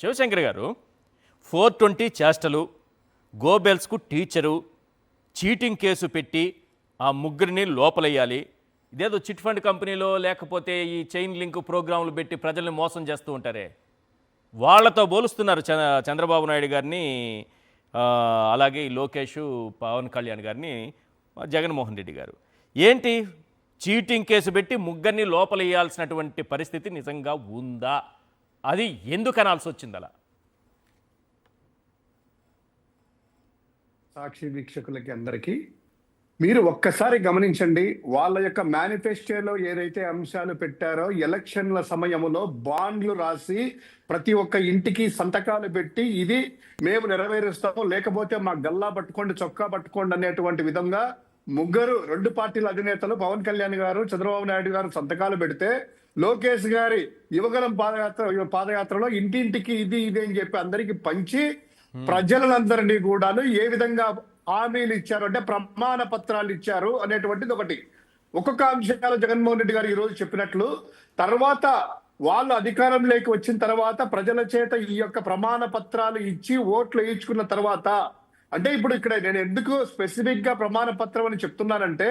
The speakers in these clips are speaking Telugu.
శివశంకర్ గారు 420 చేష్టలు, గోబెల్స్కు టీచరు, చీటింగ్ కేసు పెట్టి ఆ ముగ్గురిని లోపలయ్యాలి. ఇదేదో చిట్ ఫండ్ కంపెనీలో లేకపోతే ఈ చైన్ లింక్ ప్రోగ్రాంలు పెట్టి ప్రజల్ని మోసం చేస్తూ ఉంటారే, వాళ్ళతో పోలుస్తున్నారు చంద్రబాబు నాయుడు గారిని, అలాగే ఈ లోకేష్, పవన్ కళ్యాణ్ గారిని, జగన్మోహన్ రెడ్డి గారు. ఏంటి చీటింగ్ కేసు పెట్టి ముగ్గురిని లోపలేయాల్సినటువంటి పరిస్థితి నిజంగా ఉందా? అది ఎందుకు అనాల్సి వచ్చింది అలా? సాక్షి వీక్షకులకి అందరికీ మీరు ఒక్కసారి గమనించండి, వాళ్ళ యొక్క మేనిఫెస్టోలో ఏదైతే అంశాలు పెట్టారో ఎలక్షన్ల సమయంలో బాండ్లు రాసి ప్రతి ఒక్క ఇంటికి సంతకాలు పెట్టి ఇది మేము నెరవేరుస్తాము, లేకపోతే మా గల్లా పట్టుకోండి, చొక్కా పట్టుకోండి అనేటువంటి విధంగా ముగ్గురు రెండు పార్టీల అధినేతలు పవన్ కళ్యాణ్ గారు, చంద్రబాబు నాయుడు గారు సంతకాలు పెడితే లోకేష్ గారి యువగలం పాదయాత్రలో ఇంటింటికి ఇది ఇది అని చెప్పి అందరికి పంచి ప్రజలందరినీ కూడాను ఏ విధంగా హామీలు ఇచ్చారు అంటే ప్రమాణ పత్రాలు ఇచ్చారు అనేటువంటిది ఒకటి. ఒక్కొక్క అంశాలు జగన్మోహన్ రెడ్డి గారు ఈ రోజు చెప్పినట్లు తర్వాత వాళ్ళు అధికారంలోకి వచ్చిన తర్వాత ప్రజల చేత ఈ యొక్క ప్రమాణ పత్రాలు ఇచ్చి ఓట్లు వేయించుకున్న తర్వాత, అంటే ఇప్పుడు ఇక్కడ నేను ఎందుకు స్పెసిఫిక్ గా ప్రమాణ పత్రం అని చెప్తున్నానంటే,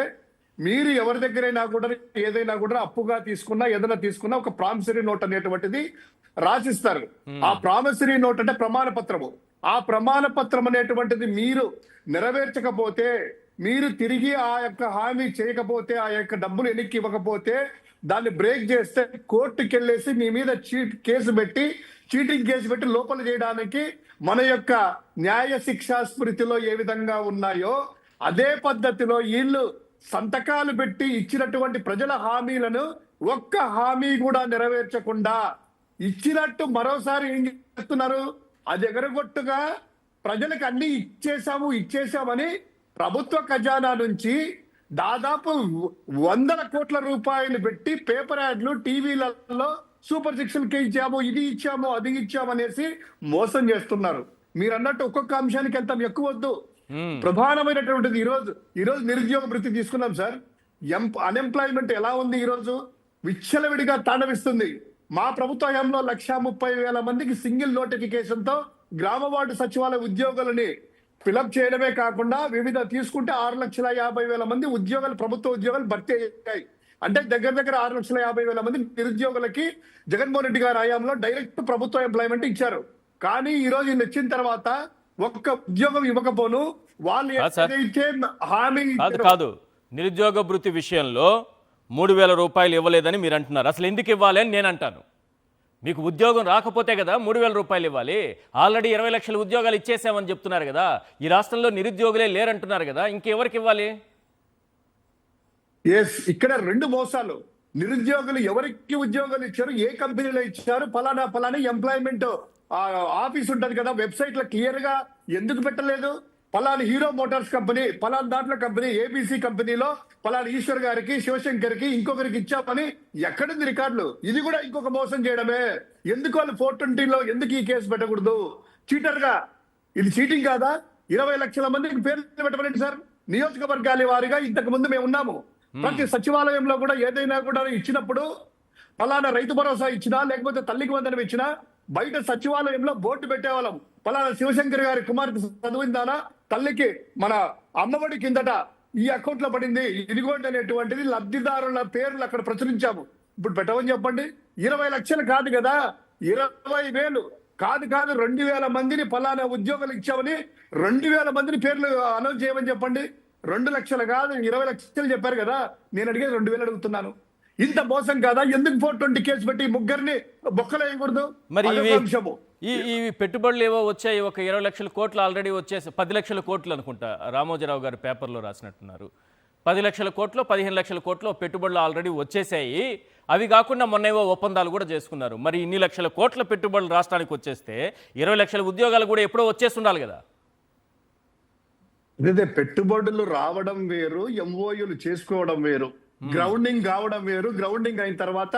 మీరు ఎవరి దగ్గరైనా కూడా ఏదైనా కూడా అప్పుగా తీసుకున్నా ఏదైనా తీసుకున్నా ఒక ప్రామిసరీ నోట్ అనేటువంటిది రాసిస్తారు. ఆ ప్రామిసరీ నోట్ అంటే ప్రమాణ పత్రము. ఆ ప్రమాణ పత్రం అనేటువంటిది మీరు నెరవేర్చకపోతే, మీరు తిరిగి ఆ యొక్క హామీ చేయకపోతే, ఆ యొక్క డబ్బులు వెనక్కి ఇవ్వకపోతే, దాన్ని బ్రేక్ చేస్తే కోర్టుకి వెళ్ళేసి మీ మీద చీటింగ్ కేసు పెట్టి లోపల చేయడానికి మన యొక్క న్యాయ శిక్షా స్మృతిలో ఏ విధంగా ఉన్నాయో అదే పద్ధతిలో వీళ్ళు సంతకాలు పెట్టి ఇచ్చినటువంటి ప్రజల హామీలను ఒక్క హామీ కూడా నెరవేర్చకుండా ఇచ్చినట్టు మరోసారి ఏం చేస్తున్నారు, అది ఎగరగొట్టుగా ప్రజలకు అన్ని ఇచ్చేసామని ప్రభుత్వ ఖజానా నుంచి దాదాపు 100 కోట్ల రూపాయలు పెట్టి పేపర్ యాడ్లు టీవీలలో సూపర్ సిక్స్కి ఇచ్చాము, ఇది ఇచ్చాము, అది ఇచ్చాము అనేసి మోసం చేస్తున్నారు. మీరు అన్నట్టు ఒక్కొక్క అంశానికి ఎంత ఎక్కువ వద్దు. ప్రధానమైనటువంటిది ఈ రోజు నిరుద్యోగ వృత్తి తీసుకున్నాం సార్. అన్ఎంప్లాయ్మెంట్ ఎలా ఉంది ఈ రోజు? విచ్చలవిడిగా తాండవిస్తుంది. మా ప్రభుత్వ హయాంలో 1,30,000 మందికి సింగిల్ నోటిఫికేషన్ తో గ్రామ వార్డు సచివాలయ ఉద్యోగులని ఫిలప్ చేయడమే కాకుండా వివిధ తీసుకుంటే 6,50,000 మంది ఉద్యోగాలు, ప్రభుత్వ ఉద్యోగాలు భర్తీ అయ్యాయి. అంటే దగ్గర 6,50,000 మంది నిరుద్యోగులకి జగన్మోహన్ రెడ్డి గారి హయాంలో డైరెక్ట్ ప్రభుత్వ ఎంప్లాయ్మెంట్ ఇచ్చారు. కానీ ఈ రోజు ఈయన వచ్చిన తర్వాత ఒక్క ఉద్యోగం ఇవ్వకపోను వాళ్ళు ఏదైతే హామీ కాదు, నిరుద్యోగ భృతి విషయంలో 3,000 రూపాయలు ఇవ్వలేదని మీరు అంటున్నారు. అసలు ఎందుకు ఇవ్వాలి అని నేను అంటాను. మీకు ఉద్యోగం రాకపోతే కదా 3,000 రూపాయలు ఇవ్వాలి. ఆల్రెడీ 20 లక్షల ఉద్యోగాలు ఇచ్చేసామని చెప్తున్నారు కదా. ఈ రాష్ట్రంలో నిరుద్యోగులే లేరంటున్నారు కదా, ఇంకెవరికి ఇవ్వాలి? ఇక్కడ రెండు మోసాలు. నిరుద్యోగులు ఎవరికి ఉద్యోగాలు ఇచ్చారు, ఏ కంపెనీలో ఇచ్చారు, ఫలానా ఎంప్లాయ్మెంట్ ఆఫీస్ ఉంటది కదా, వెబ్సైట్ లో క్లియర్ గా ఎందుకు పెట్టలేదు? పలానా హీరో మోటార్స్ కంపెనీ, పలానా దాంట్లో కంపెనీ, ఏబీసీ కంపెనీలో పలానా ఈశ్వర్ గారికి, శివశంకర్ కి, ఇంకొకరికి ఇచ్చామని ఎక్కడుంది రికార్డులు? ఇది కూడా ఇంకొక మోసం చేయడమే. ఎందుకు వాళ్ళు 420లో ఎందుకు ఈ కేసు పెట్టకూడదు? చీటర్ గా ఇది చీటింగ్ కాదా? 20 లక్షల మందికి పేర్లు పెట్టమనండి సార్. నియోజకవర్గాల వారిగా ఇంతకు ముందు మేము ఉన్నాము. ప్రతి సచివాలయంలో కూడా ఏదైనా కూడా ఇచ్చినప్పుడు పలానా రైతు భరోసా ఇచ్చినా, లేకపోతే తల్లికి వందనం ఇచ్చినా బయట సచివాలయంలో బోర్డు పెట్టేవాళ్ళం. పలానా శివశంకర్ గారి కుమార్తె చదివిందానా, తల్లికి మన అమ్మఒడి కిందట ఈ అకౌంట్ లో పడింది, ఇదిగోండి అనేటువంటిది లబ్ధిదారుల పేర్లు అక్కడ ప్రచురించాము. ఇప్పుడు పెట్టమని చెప్పండి. 20 లక్షలు కాదు కదా, 20,000 కాదు 2,000 మందిని పలానా ఉద్యోగాలు ఇచ్చామని 2,000 మందిని పేర్లు అనౌన్స్ చేయమని చెప్పండి. 2 లక్షలు కాదు 20 లక్షలు చెప్పారు కదా, నేను అడిగేది 2,000 అడుగుతున్నాను. ఇంత మోసం కాదా? ఎందుకు 420 కేసు పెట్టి ముగ్గురిని బొక్కలు వేయకూడదు? మరి ఈ పెట్టుబడులు ఏవో వచ్చాయి, ఒక 20 లక్షల కోట్లు ఆల్రెడీ వచ్చేసి 10 లక్షల కోట్లు అనుకుంటా రామోజీరావు గారు పేపర్లో రాసినట్టున్నారు. 10 లక్షల కోట్లు, 15 లక్షల కోట్లు పెట్టుబడులు ఆల్రెడీ వచ్చేసాయి. అవి కాకుండా మొన్నేవో ఒప్పందాలు కూడా చేసుకున్నారు. మరి ఇన్ని లక్షల కోట్ల పెట్టుబడులు రాష్ట్రానికి వచ్చేస్తే 20 లక్షల ఉద్యోగాలు కూడా ఎప్పుడో వచ్చేస్తుండాలి కదా. అదే పెట్టుబడులు రావడం వేరు, ఎంఓయూలు చేసుకోవడం వేరు, గ్రౌండింగ్ కావడం వేరు, గ్రౌండింగ్ అయిన తర్వాత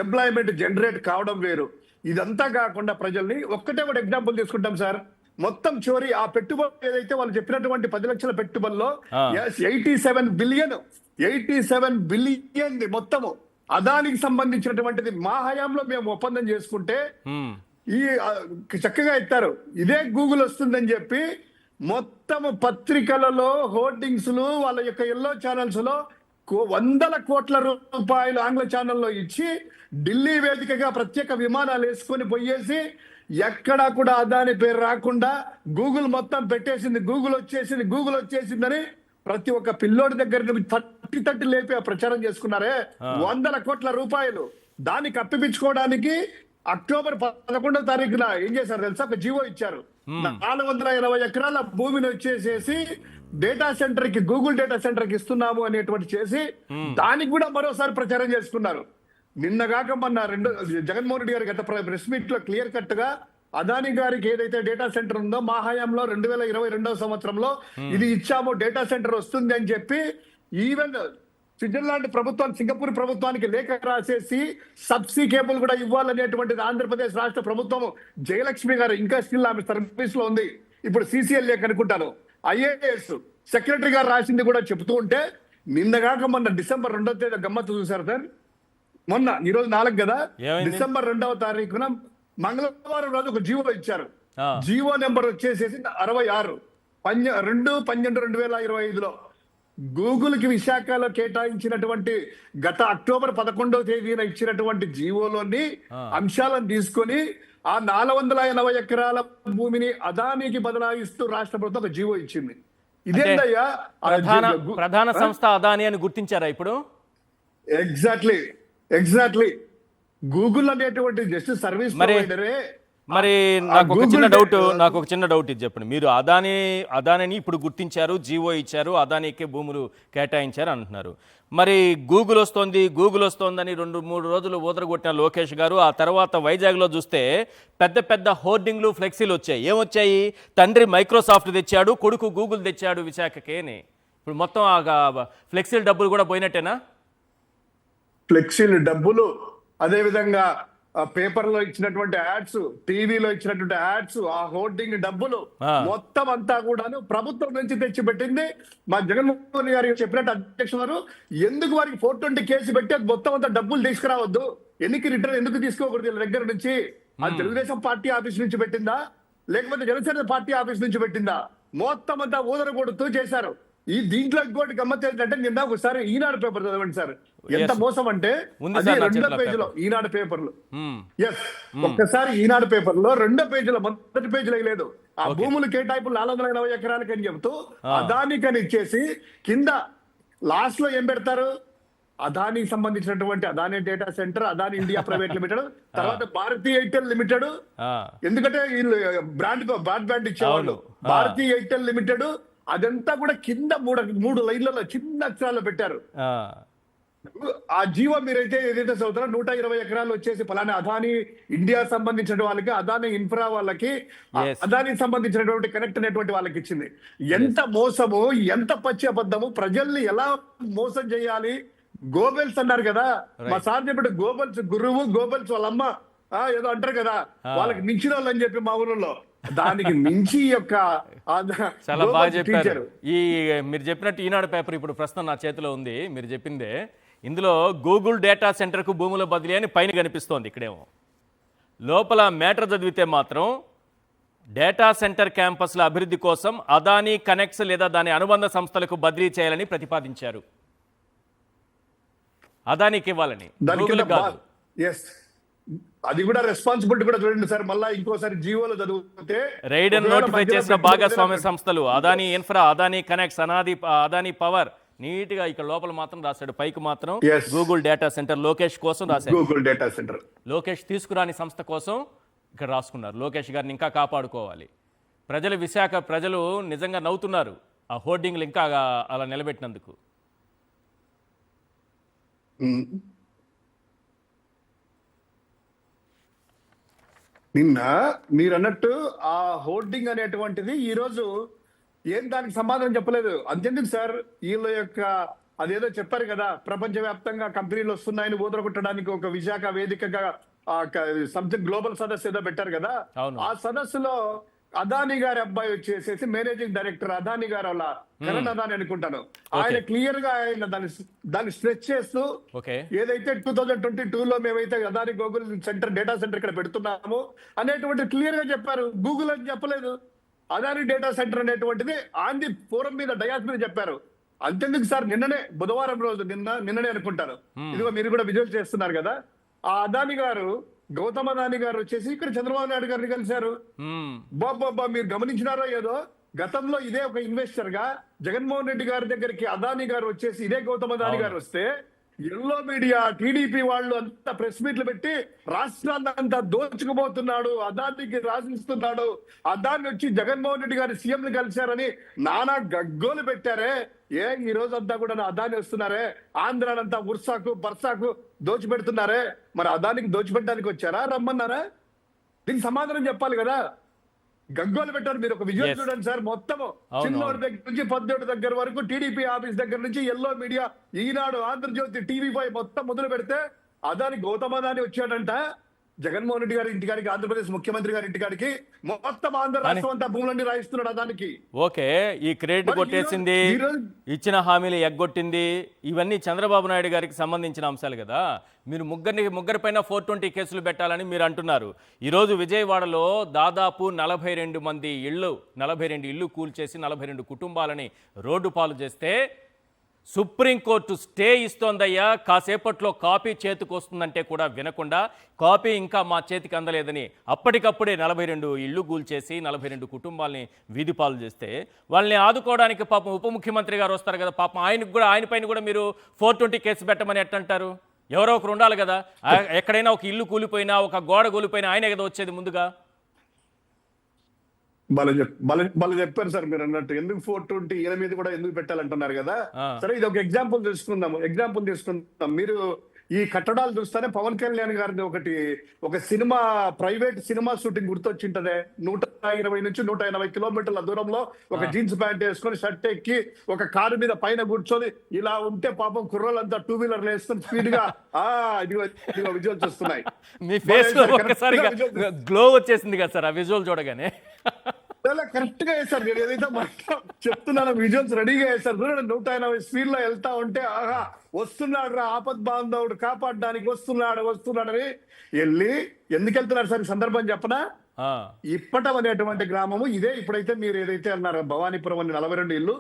ఎంప్లాయ్మెంట్ జనరేట్ కావడం వేరు. ఇదంతా కాకుండా ప్రజల్ని ఒకటే ఎగ్జాంపుల్ తీసుకుంటాం సార్. మొత్తం చోరీ ఆ పెట్టుబడి ఏదైతే వాళ్ళు చెప్పినటువంటి 10 లక్షల పెట్టుబడిలో 87 బిలియన్ మొత్తము అదానికి సంబంధించినటువంటిది మా హయాంలో మేము ఒప్పందం చేసుకుంటే ఈ చక్కగా ఇస్తారు. ఇదే గూగుల్ వస్తుందని చెప్పి మొత్తం పత్రికలలో హోర్డింగ్స్ వాళ్ళ యొక్క ఎల్లో ఛానల్స్ లో వందల కోట్ల రూపాయలు ఆంగ్ల ఛానల్లో ఇచ్చి ఢిల్లీ వేదికగా ప్రత్యేక విమానాలు వేసుకొని పోయేసి ఎక్కడా కూడా అదాని పేరు రాకుండా గూగుల్ మొత్తం పెట్టేసింది, గూగుల్ వచ్చేసిందని ప్రతి ఒక్క పిల్లోడి దగ్గర నుంచి తట్టి లేపి ప్రచారం చేసుకున్నారే వందల కోట్ల రూపాయలు. దాన్ని కప్పిపించుకోవడానికి అక్టోబర్ 11వ తారీఖున ఏం చేశారు తెలుసా? ఒక జీవో ఇచ్చారు. 480 ఎకరాల భూమిని వచ్చేసేసి డేటా సెంటర్ కి, గూగుల్ డేటా సెంటర్ కి ఇస్తున్నాము అనేటువంటి చేసి దానికి కూడా మరోసారి ప్రచారం చేసుకున్నారు. నిన్నగాక మొన్న జగన్మోహన్ రెడ్డి గారి గత ప్రెస్ మీట్ లో క్లియర్ కట్ గా అదాని గారికి ఏదైతే డేటా సెంటర్ ఉందో మా హయాంలో 2022వ సంవత్సరంలో ఇది ఇచ్చాము, డేటా సెంటర్ వస్తుంది అని చెప్పి ఈవెన్ స్విట్జర్లాండ్ ప్రభుత్వానికి, సింగపూర్ ప్రభుత్వానికి లేఖ రాసేసి సబ్సీ కేబుల్ కూడా ఇవ్వాలనేటువంటిది ఆంధ్రప్రదేశ్ రాష్ట్ర ప్రభుత్వం, జయలక్ష్మి గారు ఇంకా స్టిల్ ఆమె సర్వీస్ లో ఉంది, ఇప్పుడు సిసిఎల్ లేఖ అనుకుంటాను, ఐఏఎస్ సెక్రటరీ గారు రాసింది కూడా చెబుతూ ఉంటే నిన్నగాక మొన్న డిసెంబర్ 2వ తేదీ గమ్మత్తు చూసారు సార్. మొన్న ఈరోజు 4 కదా, డిసెంబర్ 2వ తారీఖున మంగళవారం రోజు ఒక జీవో ఇచ్చారు. జీవో నెంబర్ వచ్చేసేసి 66 2/12/2025లో గూగుల్ కి విశాఖలో కేటాయించినటువంటి గత అక్టోబర్ 11వ తేదీన ఇచ్చినటువంటి జీవోలోని అంశాలను తీసుకొని ఆ 480 ఎకరాల భూమిని అదానికి బదలాయిస్తూ రాష్ట్ర ప్రభుత్వం ఒక జీవో ఇచ్చింది. ఇదేందయ్యా? ప్రధాన సంస్థ అదాని అని గుర్తించారా ఇప్పుడు? ఎగ్జాక్ట్లీ గూగుల్ అనేటువంటి జస్ట్ సర్వీస్ ప్రొవైడరే. మరి నాకు ఒక చిన్న డౌట్ ఇది చెప్పండి. మీరు అదానిని ఇప్పుడు గుర్తించారు, జీవో ఇచ్చారు, అదానికే భూములు కేటాయించారు అంటున్నారు. మరి గూగుల్ వస్తోందని 2-3 రోజులు ఊదరగొట్టిన లోకేష్ గారు ఆ తర్వాత వైజాగ్లో చూస్తే పెద్ద పెద్ద హోర్డింగ్లు, ఫ్లెక్సీలు వచ్చాయి. ఏమొచ్చాయి? తండ్రి మైక్రోసాఫ్ట్ తెచ్చాడు, కొడుకు గూగుల్ తెచ్చాడు విశాఖకేని. ఇప్పుడు మొత్తం ఫ్లెక్సీల డబ్బులు కూడా పోయినట్టేనా? ఫ్లెక్సీలు డబ్బులు, అదే విధంగా పేపర్ లో ఇచ్చినటువంటి యాడ్స్, టీవీలో ఇచ్చినటువంటి యాడ్స్, ఆ హోర్డింగ్ డబ్బులు మొత్తం అంతా కూడాను ప్రభుత్వం నుంచి తెచ్చిపెట్టింది. మా జగన్మోహన్ గారు చెప్పినట్టు అధ్యక్షులు వారు ఎందుకు వారికి 420 కేసు పెట్టి అది మొత్తం అంతా డబ్బులు తీసుకురావద్దు, రిటర్న్ ఎందుకు తీసుకోకూడదు వీళ్ళ దగ్గర నుంచి? అది తెలుగుదేశం పార్టీ ఆఫీస్ నుంచి పెట్టిందా లేకపోతే జనసేన పార్టీ ఆఫీస్ నుంచి పెట్టిందా? మొత్తం అంతా ఊదరగొడుతూ చేశారు. ఈ దీంట్లో ఇంకోటి గమ్మత్ ఏంటంటే నిన్న ఒకసారి ఈనాడు పేపర్ చదవండి సార్, ఎంత మోసం అంటే అది 2వ పేజీలో ఈనాడు పేపర్లు. ఒక్కసారి ఈనాడు పేపర్ లో 2వ పేజీలో, మొదటి పేజీలో లేదు, ఆ భూములు కేటాయింపులు 480 ఎకరాలకి అని చెబుతూ అదానికని ఇచ్చేసి కింద లాస్ట్ లో ఏం పెడతారు? అదానికి సంబంధించినటువంటి Adani data centre, Adani India private limited, తర్వాత భారతీ ఎయిర్టెల్ లిమిటెడ్, ఎందుకంటే వీళ్ళు బ్రాడ్బ్యాండ్ ఇచ్చేవాళ్ళు, భారతీ ఎయిర్టెల్ లిమిటెడ్, అదంతా కూడా కింద 3 లైన్లలో చిన్న అక్షరాలు పెట్టారు. ఆ జీవో మీరైతే ఏదైతే చదువుతారో 120 ఎకరాలు వచ్చేసి పలానా అదాని ఇండియా సంబంధించిన వాళ్ళకి, అదాని ఇన్ఫ్రా వాళ్ళకి, అదానికి సంబంధించినటువంటి కనెక్ట్ అనేటువంటి వాళ్ళకి ఇచ్చింది. ఎంత మోసము, ఎంత పచ్చి అబద్ధము, ప్రజల్ని ఎలా మోసం చేయాలి. గోబెల్స్ అన్నారు కదా, మా సార్ చెప్పాడు, గోబెల్స్ గురువు, గోబెల్స్ వాళ్ళమ్మ ఏదో అంటారు కదా, వాళ్ళకి మించిన వాళ్ళు అని చెప్పి మా ఊళ్ళో, దానికి మించి యొక్క చాలా బాగా చెప్పారు. మీరు చెప్పినట్టు ఈనాడు పేపర్ ఇప్పుడు ప్రస్తుతం నా చేతిలో ఉంది, మీరు చెప్పిందే. ఇందులో గూగుల్ డేటా సెంటర్కు భూముల బదిలీ అని పైన కనిపిస్తోంది. ఇక్కడేమో లోపల మేటర్ చదివితే మాత్రం డేటా సెంటర్ క్యాంపస్ల అభివృద్ధి కోసం అదాని కనెక్ట్స్ లేదా దాని అనుబంధ సంస్థలకు బదిలీ చేయాలని ప్రతిపాదించారు. అదానికి ఇవ్వాలని, గూగుల్ కాదు. అది కూడా రెస్పాన్సిబిలిటీ కూడా చూడండి సార్. మళ్ళీ ఇంకోసారి జీవోలో చదివితే రైడ్ అండ్ నోటిఫై చేసిన భాగస్వామ్య సంస్థలు Adani infra, Adani connects, Adani power, neat గా ఇక్కడ లోపల మాత్రం రాశాడు, పైకి మాత్రం గూగుల్ డేటా సెంటర్ లోకేష్ కోసం రాశాడు. గూగుల్ డేటా సెంటర్ లోకేష్ తీసుకురాని సంస్థ కోసం ఇక్కడ రాసుకున్నారు. లోకేష్ గారిని ఇంకా కాపాడుకోవాలి. విశాఖ ప్రజలు నిజంగా నవ్వుతున్నారు ఆ హోర్డింగ్లు ఇంకా అలా నిలబెట్టినందుకు. నిన్న మీరు అన్నట్టు ఆ హోర్డింగ్ అనేటువంటిది ఈ రోజు ఏం దానికి సమాధానం చెప్పలేదు. అంతెందుకు సార్, వీళ్ళ యొక్క అదేదో చెప్పారు కదా, ప్రపంచవ్యాప్తంగా కంపెనీలు వస్తున్నాయని ఊదరగొట్టడానికి ఒక విశాఖ వేదికగా సంథింగ్ గ్లోబల్ సదస్సు ఏదో పెట్టారు కదా, ఆ సదస్సులో అదానీ గారి అబ్బాయి వచ్చేసేసి మేనేజింగ్ డైరెక్టర్ అదానీ గారు అలా కరణ్ అదానీ అనుకుంటాను. ఆయన క్లియర్ గా ఆయన దాన్ని స్ట్రెచ్ చేస్తూ ఓకే ఏదైతే 2022 లో మేమైతే Adani Google center data centre ఇక్కడ పెడుతున్నాము అనేటువంటి క్లియర్ గా చెప్పారు. గూగుల్ అని చెప్పలేదు. అదానీ డేటా సెంటర్ అనేటువంటిది ఆన్ ది ఫోరం మీద డయాస్ మీద చెప్పారు. అంతెందుకు సార్, నిన్ననే బుధవారం రోజు నిన్ననే అనుకుంటారు, ఇదిగో మీరు కూడా విజువల్ చేస్తున్నారు కదా, ఆ అదానీ గారు గౌతమ్ అదానీ గారు వచ్చేసి ఇక్కడ చంద్రబాబు నాయుడు గారిని కలిశారు. బాబా మీరు గమనించినారో ఏదో, గతంలో ఇదే ఒక ఇన్వెస్టర్ గా జగన్మోహన్ రెడ్డి గారి దగ్గరికి అదానీ గారు వచ్చేసి ఇదే గౌతమ్ అదానీ గారు వస్తే ఎల్లో మీడియా టీడీపీ వాళ్ళు అంతా ప్రెస్ మీట్లు పెట్టి రాష్ట్రాన్ని అంతా దోచుకుపోతున్నాడు, అదానికి రాసిస్తున్నాడు, అదాన్ని వచ్చి జగన్మోహన్ రెడ్డి గారి సీఎం ని కలిశారని నానా గగ్గోలు పెట్టారే. ఈ రోజు అంతా కూడా అదాని వస్తున్నారే, ఆంధ్రానంతా ఉర్సాకు బర్సాకు దోచిపెడుతున్నారే, మరి అదానికి దోచిపెట్టడానికి వచ్చారా రమ్మన్నారా? దీనికి సమాధానం చెప్పాలి కదా. గగ్గోలు పెట్టారు. మీరు ఒక విజువల్ చూడండి సార్, మొత్తం చిన్నోడి దగ్గర నుంచి పద్దోడి దగ్గర వరకు టీడీపీ ఆఫీస్ దగ్గర నుంచి ఎల్లో మీడియా, ఈనాడు, ఆంధ్రజ్యోతి, టీవీ5 మొత్తం మొదలు పెడితే అదాని గౌతమ్ అదాని వచ్చాడంట జగన్మోహన్ రెడ్డి గారి ఇంటికాడికి, ఆంధ్రప్రదేశ్ ముఖ్యమంత్రి గారి ఇంటికాడికి, మొత్తం ఆంధ్ర రాష్ట్రం అంతా భూములన్నీ రాయిస్తున్నాడు అదానికి. ఓకే, ఈ క్రెడిట్ కొట్టేసింది, ఇచ్చిన హామీలు ఎగ్గొట్టింది, ఇవన్నీ చంద్రబాబు నాయుడు గారికి సంబంధించిన అంశాలు కదా. మీరు ముగ్గురిపైన 420 కేసులు పెట్టాలని మీరు అంటున్నారు. ఈరోజు విజయవాడలో దాదాపు 42 ఇళ్ళు కూల్చేసి 42 కుటుంబాలని రోడ్డు పాలు చేస్తే సుప్రీంకోర్టు స్టే ఇస్తోందయ్యా, కాసేపట్లో కాపీ చేతికి వస్తుందంటే కూడా వినకుండా, కాపీ ఇంకా మా చేతికి అందలేదని అప్పటికప్పుడే 42 ఇళ్ళు కూల్చేసి 42 కుటుంబాలని వీధి పాలు చేస్తే వాళ్ళని ఆదుకోవడానికి పాపం ఉప ముఖ్యమంత్రి గారు వస్తారు కదా, పాపం ఆయన పైన కూడా మీరు 420 కేసు పెట్టమని ఎట్టంటారు? ఎవరో ఒకరు ఉండాలి కదా. ఎక్కడైనా ఒక ఇల్లు కూలిపోయినా, ఒక గోడ కూలిపోయినా ఆయనే కదా వచ్చేది ముందుగా. వాళ్ళు చెప్పారు సార్ మీరు అన్నట్టు, ఎందుకు 420 ఈయన మీద కూడా ఎందుకు పెట్టాలంటున్నారు కదా. సరే, ఇది ఒక ఎగ్జాంపుల్ తీసుకుందాం. మీరు ఈ కట్టడాలు చూస్తేనే పవన్ కళ్యాణ్ గారిది ఒక సినిమా, ప్రైవేట్ సినిమా షూటింగ్ గుర్తొచ్చింటదే. 120 నుంచి 180 కిలోమీటర్ల దూరంలో ఒక జీన్స్ ప్యాంట్ వేసుకొని షర్ట్ ఎక్కి ఒక కారు మీద పైన కూర్చొని ఇలా ఉంటే పాపం కుర్రోళ్ళంతా 2 వీలర్లు వేసుకొని స్పీడ్ గా ఇదిగో విజువల్స్ వస్తున్నాయి. మీ ఫేస్ లో ఒకసారి గ్లో వచ్చేసింది కదా సార్ ఆ విజువల్ చూడగానే. కరెక్ట్ గా వేశారు. నేను ఏదైతే చెప్తున్నాను, విజువల్స్ రెడీగా వేశారు. 180 స్పీడ్ లో వెళ్తా ఉంటే ఆహా వస్తున్నాడు రా ఆపద్ బాంధవుడు కాపాడడానికి వస్తున్నాడని వెళ్ళి ఎందుకు వెళ్తున్నారు సార్ ఈ సందర్భం చెప్పనా? ఇప్పటం అనేటువంటి గ్రామము ఇదే. ఇప్పుడైతే మీరు ఏదైతే అన్నారు భవానీపురం అని 42 ఇల్లు,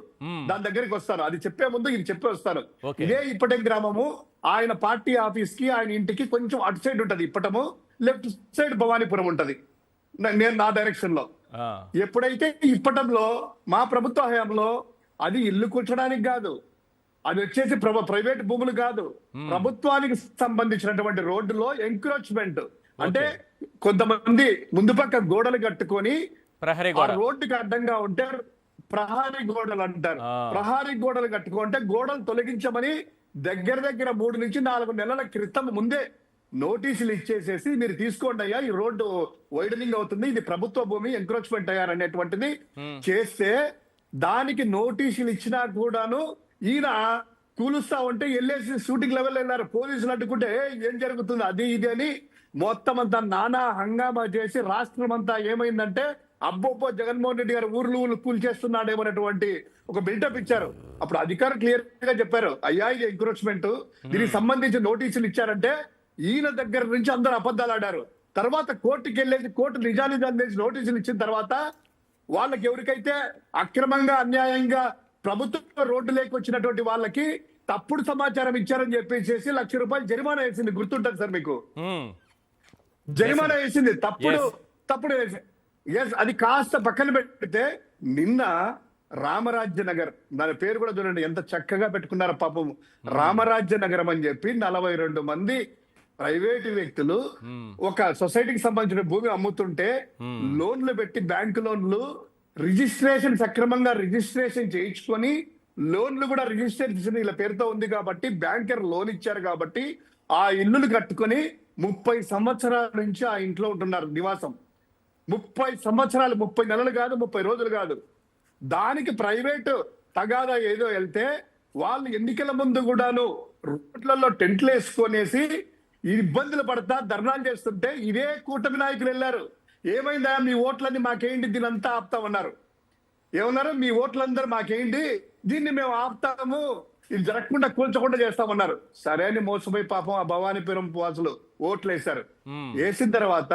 దాని దగ్గరికి వస్తాను. అది చెప్పే ముందు ఇది చెప్పి వస్తాను. ఇదే ఇప్పటం గ్రామము ఆయన పార్టీ ఆఫీస్ కి, ఆయన ఇంటికి కొంచెం అటు సైడ్ ఉంటది ఇప్పటము, లెఫ్ట్ సైడ్ భవానీపురం ఉంటది నేను నా డైరెక్షన్ లో. ఎప్పుడైతే ఇప్పటంలో మా ప్రభుత్వ హయాంలో అది ఇల్లు కూర్చడానికి కాదు, అది వచ్చేసి ప్రైవేట్ భూములు కాదు, ప్రభుత్వానికి సంబంధించినటువంటి రోడ్డులో ఎంక్రోచ్మెంట్ అంటే కొంతమంది ముందు పక్క గోడలు కట్టుకొని రోడ్డుకి అడ్డంగా ఉంటే ప్రహారీ గోడలు అంటారు. ప్రహారీ గోడలు కట్టుకుంటే గోడలు తొలగించమని దగ్గర 3 నుంచి 4 నెలల క్రితం ముందే నోటీసులు ఇచ్చేసేసి మీరు తీసుకోండి అయ్యా, ఈ రోడ్డు వైడనింగ్ అవుతుంది, ఇది ప్రభుత్వ భూమి, ఎంక్రోచ్మెంట్ అయ్యారనేటువంటిది చేస్తే దానికి నోటీసులు ఇచ్చినా కూడాను ఈయన కూలుస్తా ఉంటే వెళ్ళేసి షూటింగ్ లెవెల్ వెళ్ళారు. పోలీసులు అడ్డుకుంటే ఏం జరుగుతుంది అది ఇది అని మొత్తం అంతా నానా హంగామా చేసి రాష్ట్రం అంతా ఏమైందంటే అబ్బోబ్బో జగన్మోహన్ రెడ్డి గారు ఊర్లు కూల్చేస్తున్నాడేమనేటువంటి ఒక బిల్డప్ ఇచ్చారు. అప్పుడు అధికారులు క్లియర్ గా చెప్పారు, అయ్యా ఇది ఎంక్రోచ్మెంట్, దీనికి సంబంధించి నోటీసులు ఇచ్చారంటే ఈయన దగ్గర నుంచి అందరూ అబద్ధాలు ఆడారు. తర్వాత కోర్టుకి వెళ్ళేసి కోర్టు నిజాలు తెలిసి నోటీసులు ఇచ్చిన తర్వాత వాళ్ళకి ఎవరికైతే అక్రమంగా అన్యాయంగా ప్రభుత్వ రోడ్డు లేకొచ్చినటువంటి వాళ్ళకి తప్పుడు సమాచారం ఇచ్చారని చెప్పేసి ₹1 లక్ష జరిమానా వేసింది. గుర్తుంటుంది సార్ మీకు? జరిమానా వేసింది తప్పుడు అది కాస్త పక్కన పెడితే నిన్న రామరాజ్య నగర్, దాని పేరు కూడా చూడండి ఎంత చక్కగా పెట్టుకున్నారో పాపం. రామరాజ్య నగరం అని చెప్పి 42 మంది ప్రైవేటు వ్యక్తులు ఒక సొసైటీకి సంబంధించిన భూమి అమ్ముతుంటే లోన్లు పెట్టి, బ్యాంకు లోన్లు రిజిస్ట్రేషన్ సక్రమంగా రిజిస్ట్రేషన్ చేయించుకొని, లోన్లు కూడా రిజిస్ట్రేషన్ ఇలా పేరుతో ఉంది కాబట్టి బ్యాంకర్ లోన్ ఇచ్చారు కాబట్టి ఆ ఇల్లులు కట్టుకొని 30 సంవత్సరాల నుంచి ఆ ఇంట్లో ఉంటున్నారు నివాసం. 30 సంవత్సరాలు, 30 నెలలు కాదు, 30 రోజులు కాదు. దానికి ప్రైవేటు తగాదా ఏదో వెళ్తే వాళ్ళు ఎన్నికల ముందు కూడాను రోడ్లలో టెంట్లు వేసుకొనేసి ఇబ్బందులు పడతా ధర్నాలు చేస్తుంటే ఇదే కూటమి నాయకులు వెళ్ళారు. ఏమైందా మీ ఓట్లన్నీ మాకేంటి దీని అంతా ఆపుతామన్నారు. ఏమన్నారు? మీ ఓట్లందరూ మాకేంటి, దీన్ని మేము ఆపుతాము, ఇది జరగకుండా కూల్చకుండా చేస్తామన్నారు. సరే అని మోసపోయి పాపం ఆ భవానీపురం వాసులు ఓట్లు వేశారు. వేసిన తర్వాత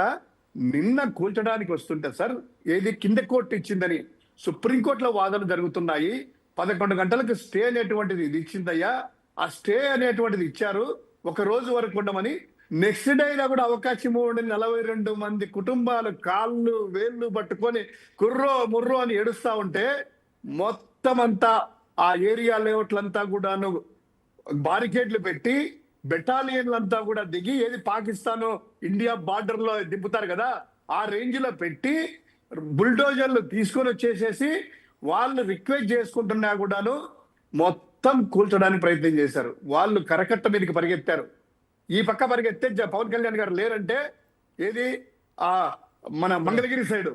నిన్న కూల్చడానికి వస్తుంటే సార్ ఏది కింద కోర్టు ఇచ్చిందని సుప్రీంకోర్టులో వాదనలు జరుగుతున్నాయి. 11 గంటలకు స్టే అనేటువంటిది ఇది ఇచ్చిందయ్యా. ఆ స్టే అనేటువంటిది ఇచ్చారు, ఒక రోజు వరకు ఉండమని. నెక్స్ట్ డే అయినా కూడా అవకాశం ఇవ్వండి. 42 మంది కుటుంబాలు కాళ్ళు వేళ్ళు పట్టుకొని కుర్రో ముర్రో అని ఏడుస్తా ఉంటే మొత్తం అంతా ఆ ఏరియా లేఅవుట్లంతా కూడాను బారికేడ్లు పెట్టి బెటాలియన్లంతా కూడా దిగి ఏది పాకిస్తాన్ ఇండియా బార్డర్ లో దింపుతారు కదా ఆ రేంజ్ లో పెట్టి బుల్డోజర్లు తీసుకొని వచ్చేసేసి వాళ్ళు రిక్వెస్ట్ చేసుకుంటున్నా కూడాను మొత్తం కూల్చడానికి ప్రయత్నం చేశారు. వాళ్ళు కరకట్ట మీదకి పరిగెత్తారు. ఈ పక్క పరిగెత్తే పవన్ కళ్యాణ్ గారు లేరంటే ఏది ఆ మన మంగళగిరి సైడ్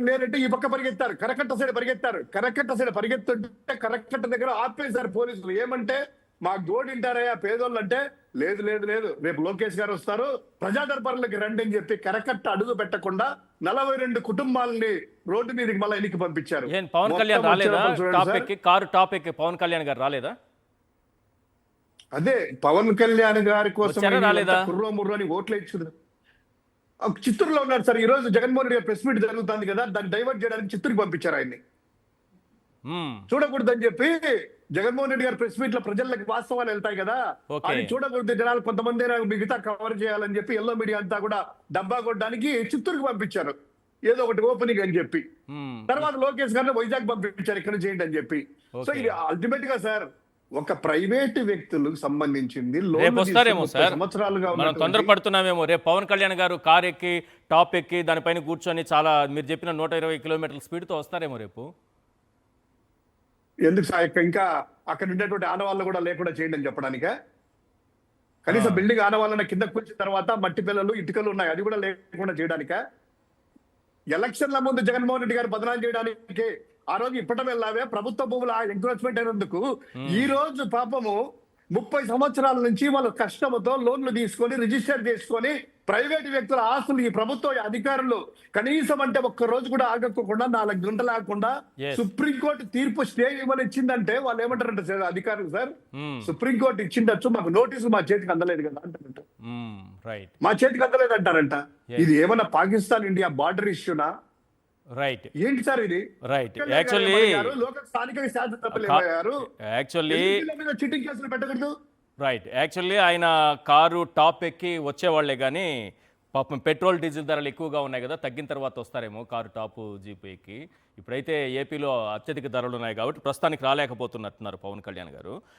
లేరంటే ఈ పక్క పరిగెత్తారు, కరకట్ట సైడ్ పరిగెత్తారు. కరకట్ట సైడ్ పరిగెత్తుంటే కరకట్ట దగ్గర ఆపేశారు పోలీసులు. ఏమంటే మాకు జోడింటారయ్యా పేదోళ్ళు అంటే, లేదు లేదు లేదు రేపు లోకేష్ గారు వస్తారు ప్రజా దర్బార్లకి రండి అని చెప్పి కరకట్ట అడుగు పెట్టకుండా 42 కుటుంబాలని రోడ్డు మీదకి మళ్ళీ ఎన్నిక పంపించారు. ఏం పవన్ కళ్యాణ్ రాలేదా? టాపిక్ కారు టాపిక్ పవన్ కళ్యాణ్ గారు రాలేదా? అదే పవన్ కళ్యాణ్ గారి కోసం రాలేదా? కుర్రో ముర్రో అని ఓట్లు ఇచ్చుకున్నారు. చిత్తూరులో ఉన్నారు సార్. ఈ రోజు జగన్మోహన్ రెడ్డి ప్రెస్ మీట్ జరుగుతుంది కదా, దాన్ని డైవర్ట్ చేయడానికి చిత్తూరుకి పంపించారు ఆయన్ని. చూడకూడదని చెప్పి జగన్మోహన్ రెడ్డి గారు ప్రెస్ మీట్ లో ప్రజలకు వాస్తవాలు వెళ్తాయి కదా, అది చూడకూడదు జనాలు కొంతమంది మిగతా కవర్ చేయాలని చెప్పి ఎల్లో మీడియా అంతా కూడా డబ్బా కొట్టడానికి చిత్తూరుకి పంపించారు, ఏదో ఒకటి ఓపెనింగ్ అని చెప్పి. తర్వాత లోకేష్ గారిని వైజాగ్ పంపించారు, ఇక్కడ చేయండి అని చెప్పి. సో ఇది అల్టిమేట్ గా సార్ ఒక ప్రైవేట్ వ్యక్తులకు సంబంధించింది. వస్తారేమో సార్, సంవత్సరాలుగా మనం తొందరపడుతున్నామేమో. రేపు పవన్ కళ్యాణ్ గారు కార్ ఎక్కి టాప్ ఎక్కి దానిపైన కూర్చొని చాలా మీరు చెప్పిన 120 కిలోమీటర్ల స్పీడ్తో వస్తారేమో రేపు. ఎందుకు సార్ ఇంకా అక్కడ ఉండేటువంటి ఆనవాళ్ళు కూడా లేకుండా చేయండి అని చెప్పడానికా? కనీసం బిల్డింగ్ ఆనవాళ్ళని కింద కూర్చిన తర్వాత మట్టి పిల్లలు ఇటుకలు ఉన్నాయి, అది కూడా లేకుండా చేయడానికా? ఎలక్షన్ల ముందు జగన్మోహన్ రెడ్డి గారు బదనాలు చేయడానికి ఆ రోజు ఇప్పటి వెళ్ళావే ప్రభుత్వ భూముల ఎంక్రోచ్మెంట్ అయినందుకు ఈ రోజు పాపము 30 సంవత్సరాల నుంచి వాళ్ళ కష్టంతో లోన్లు తీసుకొని రిజిస్టర్ చేసుకొని ప్రైవేట్ వ్యక్తుల ఆస్తులు ఈ ప్రభుత్వ అధికారులు కనీసం అంటే ఒక్క రోజు కూడా ఆగకుండా 4 గంటలు ఆగకుండా సుప్రీంకోర్టు తీర్పు స్టే ఇవ్వని ఇచ్చిందంటే వాళ్ళు ఏమంటారంటే సార్ అధికారులు, సార్ సుప్రీంకోర్టు ఇచ్చిండొచ్చు, మాకు నోటీసు మా చేతికి అందలేదు కదా అంటారంట. మా చేతికి అందలేదు అంటారంట. ఇది ఏమన్నా పాకిస్తాన్ ఇండియా బార్డర్ ఇష్యూనా? రైట్, ఏంటి సార్ ఇది? రైట్. యాక్చువల్లీ చీటింగ్ కేసులు పెట్టకూడదు. రైట్, యాక్చువల్లీ ఆయన కారు టాప్ ఎక్కి వచ్చేవాళ్లే కానీ పాపం పెట్రోల్ డీజిల్ ధరలు ఎక్కువగా ఉన్నాయి కదా, తగ్గిన తర్వాత వస్తారేమో కారు టాపు జీపు ఎక్కి. ఇప్పుడైతే ఏపీలో అత్యధిక ధరలు ఉన్నాయి కాబట్టి ప్రస్తుతానికి రాలేకపోతున్నట్టున్నారు పవన్ కళ్యాణ్ గారు.